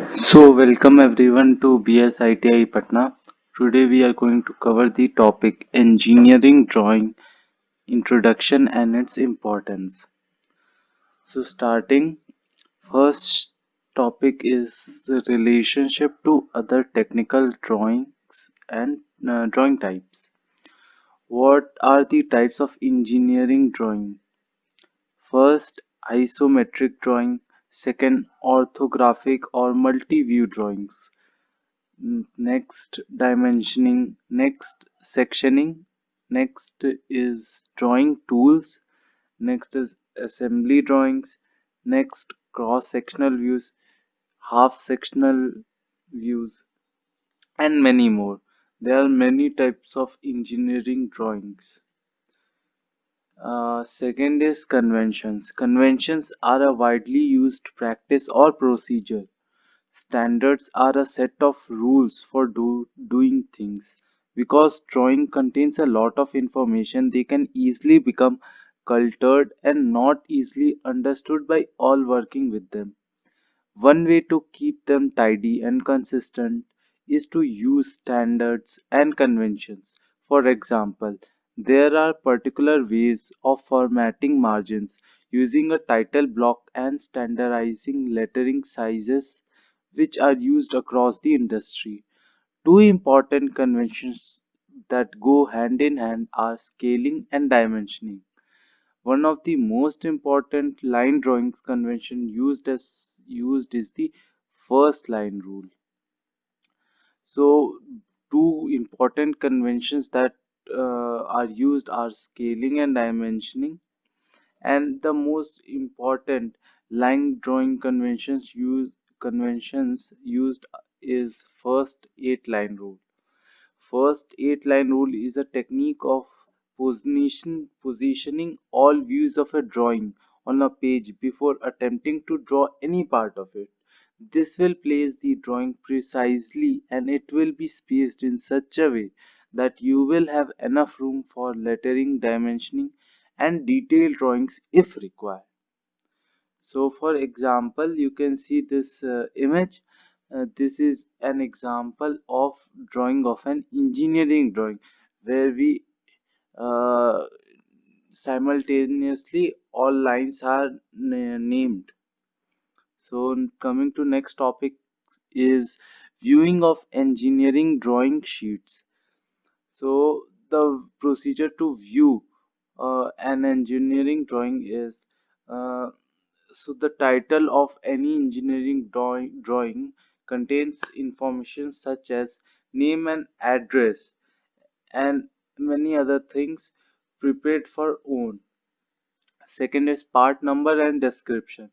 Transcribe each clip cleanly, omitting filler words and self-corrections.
Welcome everyone to BSITI Patna. Today we are going to cover the topic Engineering Drawing Introduction and its importance. Starting first topic is the relationship to other technical drawings and drawing types. What are the types of engineering drawing? First, isometric drawing. Second, orthographic or multi-view drawings. Next, dimensioning. Next, sectioning. Next is drawing tools. Next is assembly drawings. Next, cross-sectional views, half-sectional views, and many more. There are many types of engineering drawings. Second is conventions. Conventions are a widely used practice or procedure. Standards are a set of rules for doing things. Because drawing contains a lot of information, they can easily become cultured and not easily understood by all working with them. One way to keep them tidy and consistent is to use standards and conventions. For example, there are particular ways of formatting margins, using a title block and standardizing lettering sizes which are used across the industry. Two important conventions that go hand in hand are scaling and dimensioning. One of the most important line drawings convention used is the first line rule. So two important conventions that are used are scaling and dimensioning, and the most important line drawing conventions used is first eight line rule. First eight line rule is a technique of positioning all views of a drawing on a page before attempting to draw any part of it. This will place the drawing precisely and it will be spaced in such a way that you will have enough room for lettering, dimensioning, and detailed drawings if required. So, for example, you can see this image. This is an example of drawing of an engineering drawing where we uh, simultaneously all lines are named. So, coming to next topic is viewing of engineering drawing sheets. So, the procedure to view an engineering drawing is uh, so the title of any engineering drawing contains information such as name and address and many other things prepared for own. Second is part number and description.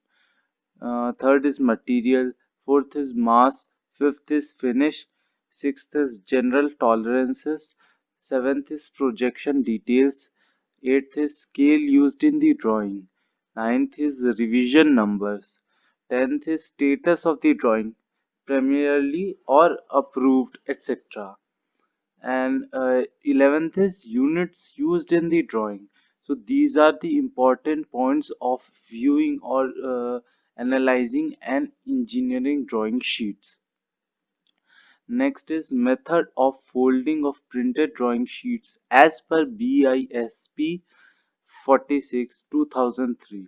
Third is material. Fourth is mass. Fifth is finish. Sixth is general tolerances. Seventh is projection details. Eighth is scale used in the drawing. Ninth is revision numbers. Tenth is status of the drawing, primarily or approved, etc. And 11th is units used in the drawing. So these are the important points of viewing or analyzing an engineering drawing sheets. Next is method of folding of printed drawing sheets as per BISP 46 2003.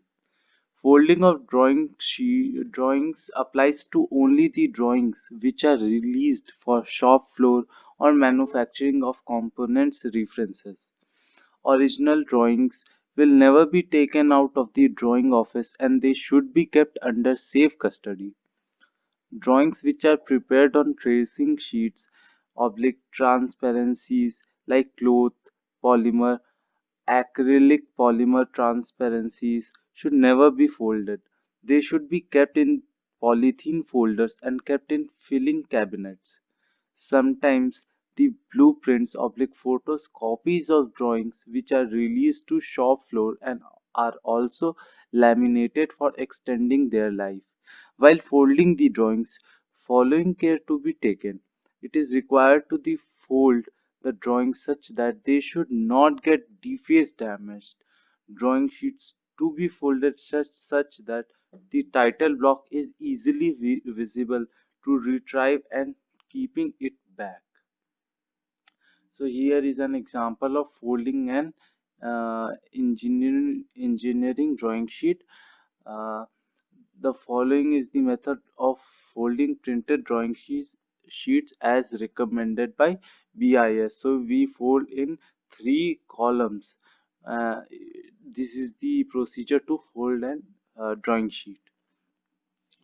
Folding of drawings applies to only the drawings which are released for shop floor or manufacturing of components references. Original drawings will never be taken out of the drawing office and they should be kept under safe custody. Drawings which are prepared on tracing sheets, oblique transparencies like cloth, polymer, acrylic polymer transparencies should never be folded. They should be kept in polythene folders and kept in filing cabinets. Sometimes the blueprints oblique photos copies of drawings which are released to shop floor and are also laminated for extending their life. While folding the drawings, following care to be taken. It is required to the fold the drawings such that they should not get defaced damaged. Drawing sheets to be folded such that the title block is easily visible to retrieve and keeping it back. So here is an example of folding an engineering drawing sheet. Uh, the following is the method of folding printed drawing sheets as recommended by BIS. So we fold in three columns. Uh, this is the procedure to fold an drawing sheet.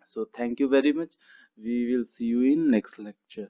So thank you very much. We will see you in next lecture.